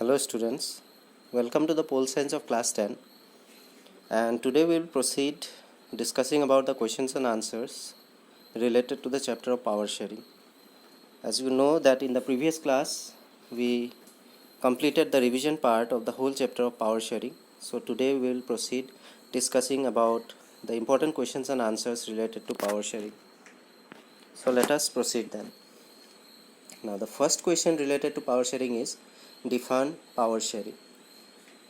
Hello students, welcome to the Pole Science of class 10, and today we will proceed discussing about the questions and answers related to the chapter of power sharing. As you know that in the previous class we completed the revision part of the whole chapter of power sharing. So today we will proceed discussing about the important questions and answers related to power sharing. So let us proceed then. Now the first question related to power sharing is define power sharing.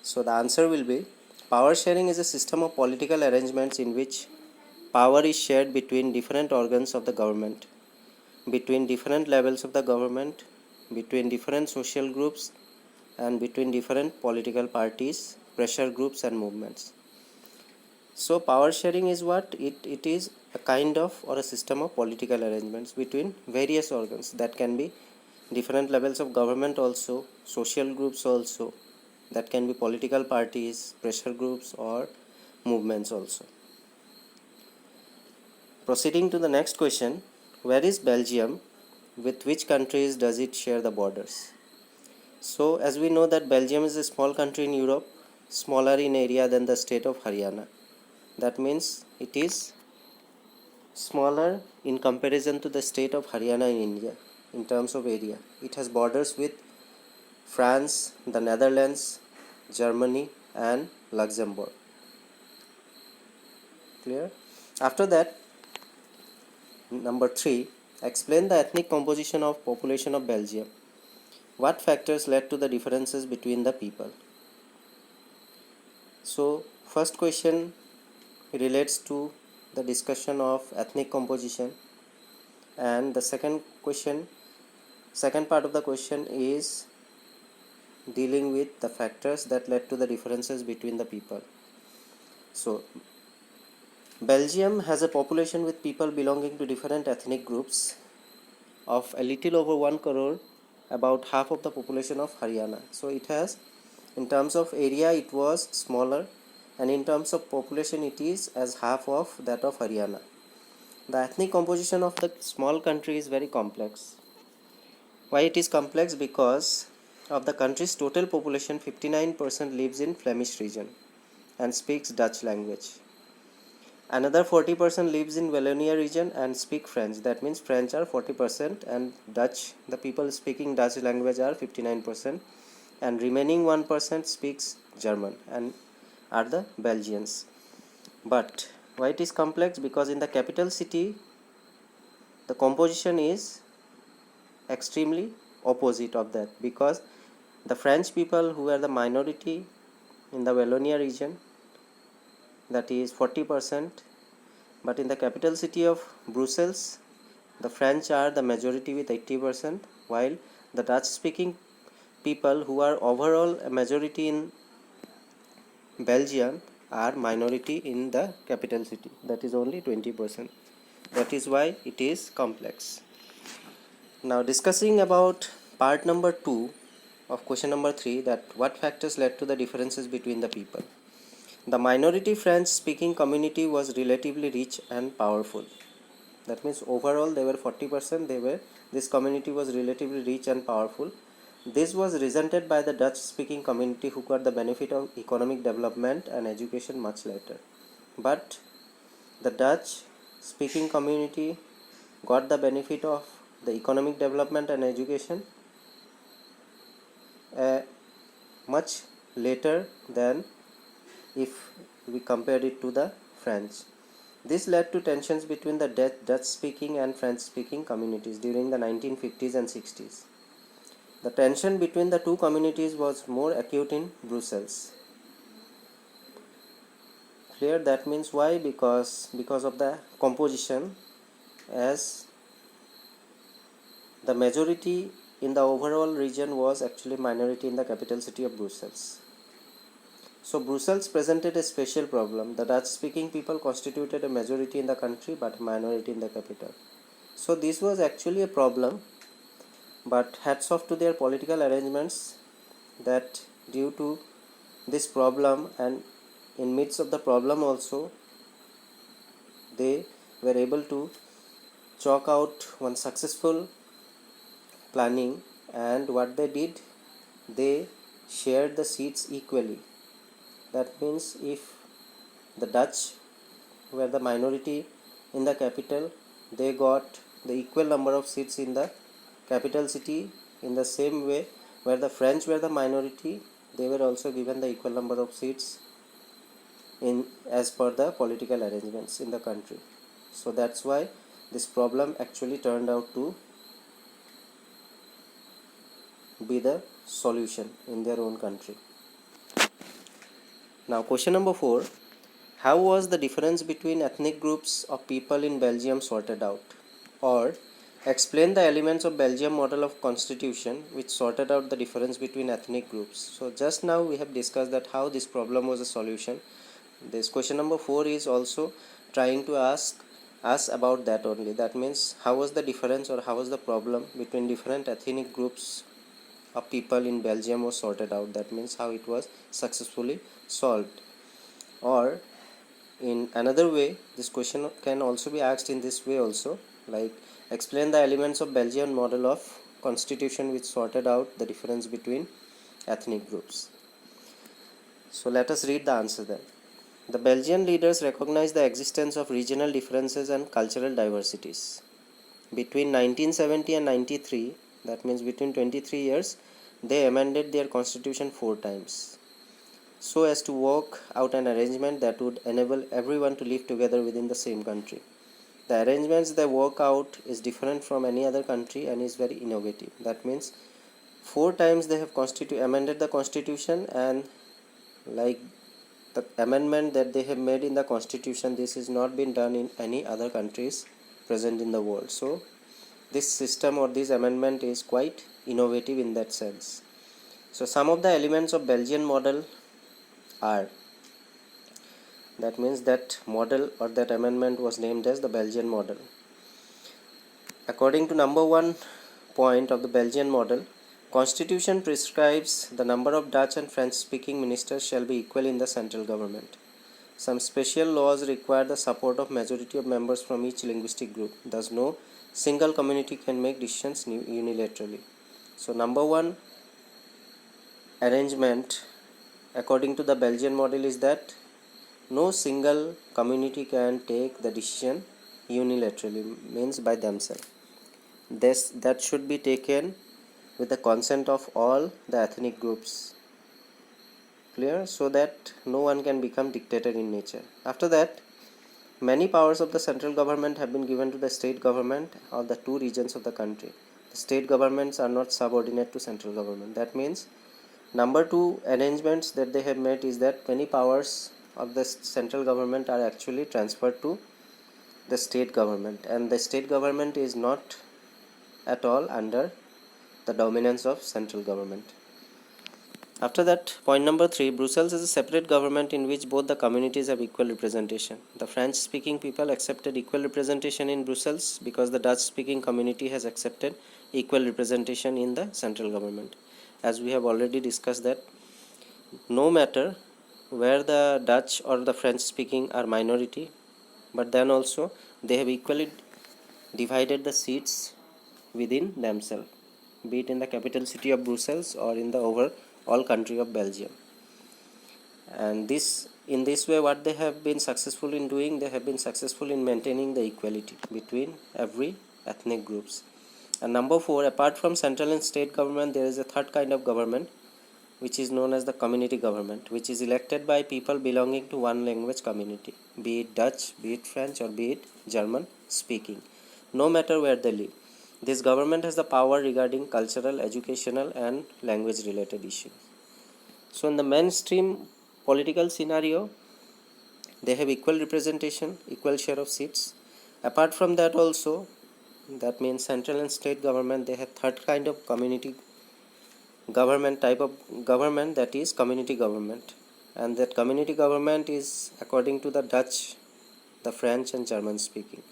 So the answer will be power sharing is a system of political arrangements in which power is shared between different organs of the government, between different levels of the government, between different social groups, and between different political parties, pressure groups, and movements. So power sharing is what? It is a kind of or a system of political arrangements between various organs. That can be different levels of government also, social groups also, that can be political parties, pressure groups, or movements also. Proceeding to the next question, where is Belgium? With which countries does it share the borders? So as we know that Belgium is a small country in Europe, smaller in area than the state of Haryana. That means it is smaller in comparison to the state of Haryana in India in terms of area. It has borders with France, the Netherlands, Germany, and Luxembourg. Clear? After that, number 3, explain the ethnic composition of population of Belgium. What factors led to the differences between the people? So first question relates to the discussion of ethnic composition, and the second part of the question is dealing with the factors that led to the differences between the people. So Belgium has a population with people belonging to different ethnic groups of a little over 1 crore, about half of the population of Haryana. So it has, in terms of area it was smaller, and in terms of population it is as half of that of Haryana. The ethnic composition of the small country is very complex. Why it is complex? Because of the country's total population, 59% lives in Flemish region and speaks Dutch language. Another 40% lives in Wallonia region and speak French. That means French are 40% and Dutch, the people speaking Dutch language, are 59%, and remaining 1% speaks German and are the Belgians. But why it is complex? Because in the capital city the composition is extremely opposite of that, because the French people, who are the minority in the Wallonia region, that is 40%, but in the capital city of Brussels the French are the majority with 80%, while the Dutch speaking people, who are overall a majority in Belgium, are minority in the capital city, that is only 20%. That is why it is complex. Now discussing about part number 2 of question number 3, that what factors led to the differences between the people. The minority French speaking community was relatively rich and powerful. That means overall they were 40%, this community was relatively rich and powerful. This was resented by the Dutch speaking community, who got the benefit of economic development and education much later. But the Dutch speaking community got the benefit of the economic development and education much later than if we compared it to the French. This led to tensions between the Dutch speaking and French speaking communities during the 1950s and 60s. The tension between the two communities was more acute in Brussels. Clear? That means why? Because of the composition, as the majority in the overall region was actually minority in the capital city of Brussels. So Brussels presented a special problem. The Dutch speaking people constituted a majority in the country but minority in the capital. So this was actually a problem, but hats off to their political arrangements, that due to this problem and in midst of the problem also they were able to chalk out one successful planning. And what they did, they shared the seats equally. That means if the Dutch were the minority in the capital, they got the equal number of seats in the capital city. In the same way, where the French were the minority, they were also given the equal number of seats in as per the political arrangements in the country. So that's why this problem actually turned out to be the solution in their own country. Now question number 4. How was the difference between ethnic groups of people in Belgium sorted out? Or explain the elements of Belgium model of constitution which sorted out the difference between ethnic groups. So just now we have discussed that how this problem was a solution. This question number 4 is also trying to ask us about that only. That means how was the difference or how was the problem between different ethnic groups of people in Belgium was sorted out. That means how it was successfully solved. Or in another way, this question can also be asked in this way also, like explain the elements of Belgian model of constitution which sorted out the difference between ethnic groups. So let us read the answer then. The Belgian leaders recognized the existence of regional differences and cultural diversities. Between 1970 and 93, that means between 23 years, they amended their constitution 4 times, so as to work out an arrangement that would enable everyone to live together within the same country. The arrangements they work out is different from any other country and is very innovative. That means 4 times they have amended the constitution, and like the amendment that they have made in the constitution, this is not been done in any other countries present in the world. So this system or this amendment is quite innovative in that sense. So some of the elements of Belgian model are, that means that model or that amendment was named as the Belgian model. According to number 1 point of the Belgian model, Constitution prescribes the number of Dutch and French speaking ministers shall be equal in the central government. Some special laws require the support of majority of members from each linguistic group. Thus no single community can make decisions unilaterally. So number 1 arrangement according to the Belgian model is that no single community can take the decision unilaterally, means by themselves. That should be taken with the consent of all the ethnic groups. Clear? So that no one can become dictator in nature. After that, many powers of the central government have been given to the state government of the 2 regions of the country. The state governments are not subordinate to central government. That means number 2 arrangements that they have made is that many powers of the central government are actually transferred to the state government, and the state government is not at all under the dominance of central government. After that, point number 3, Brussels is a separate government in which both the communities have equal representation. The French speaking people accepted equal representation in Brussels because the Dutch speaking community has accepted equal representation in the central government. As we have already discussed that no matter where the Dutch or the French speaking are minority, but then also they have equally divided the seats within themselves, be it in the capital city of Brussels or in the overall country of Belgium. And in this way, what they have been successful in doing, they have been successful in maintaining the equality between every ethnic groups. And number 4, apart from central and state government, there is a third kind of government which is known as the community government, which is elected by people belonging to one language community, be it Dutch, be it French, or be it German speaking, no matter where they live. This government has the power regarding cultural, educational, and language related issues. So in the mainstream political scenario, they have equal representation, equal share of seats. Apart from that also, that means central and state government, they have third kind of community government, type of government, that is community government. And that community government is according to the Dutch, the French, and German speaking.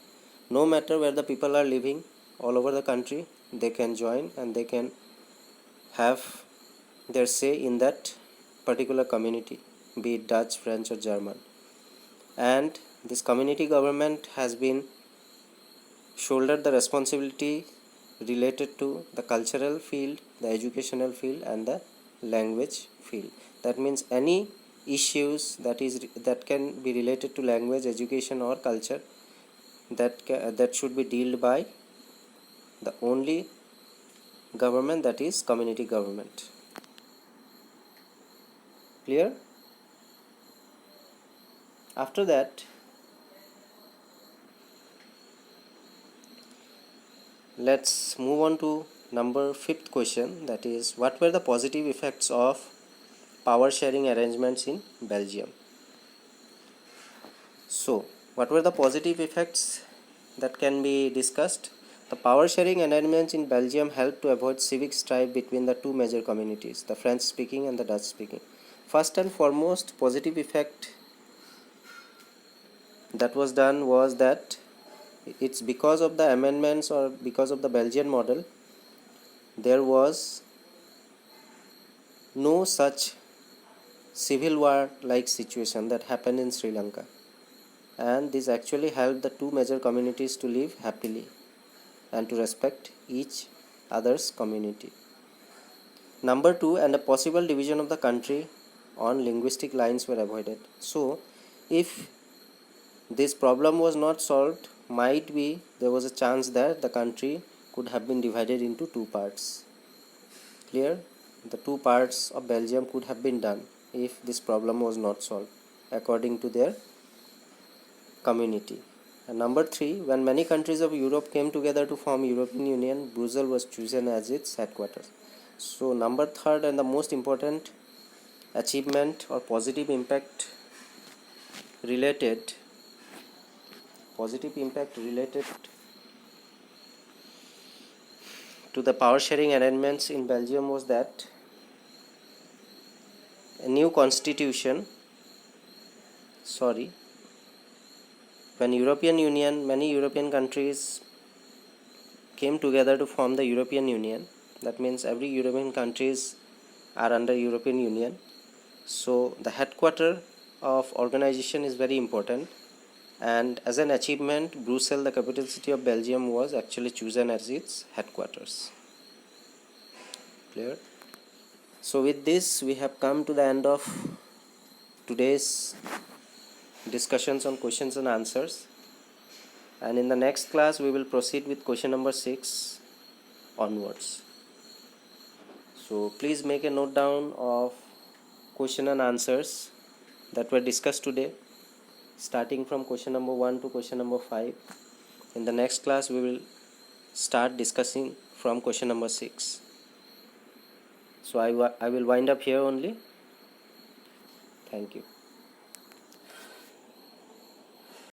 No matter where the people are living all over the country, they can join and they can have their say in that particular community, be it Dutch, French, or German. And this community government has been shouldered the responsibility related to the cultural field, the educational field, and the language field. That means any issues that can be related to language, education or culture, that should be dealt by the only government, that is community government. Clear? After that, let's move on to number 5th question, that is, what were the positive effects of power sharing arrangements in Belgium? So, what were the positive effects that can be discussed? The power sharing arrangements in Belgium helped to avoid civic strife between the two major communities, the French speaking and the Dutch speaking. First and foremost positive effect that was done was that it's because of the amendments or because of the Belgian model, there was no such civil war like situation that happened in Sri Lanka, and this actually helped the two major communities to live happily and to respect each other's community. Number 2, and a possible division of the country on linguistic lines were avoided. So if this problem was not solved, might be there was a chance that the country could have been divided into two parts. Clear? The two parts of Belgium could have been done if this problem was not solved according to their community. And number 3, when many countries of Europe came together to form European Union, Brussels was chosen as its headquarters. So number 3rd and the most important achievement or positive impact related to the power sharing arrangements in Belgium was that a new constitution, when many European countries came together to form the European Union, that means every European countries are under European Union. So the headquarter of organization is very important, and as an achievement, Brussels, the capital city of Belgium, was actually chosen as its headquarters. Clear? So with this, we have come to the end of today's discussions on questions and answers, and in the next class we will proceed with question number 6 onwards. So please make a note down of question and answers that were discussed today, starting from question number 1 to question number 5. In the next class we will start discussing from question number 6. So I will wind up here only. Thank you.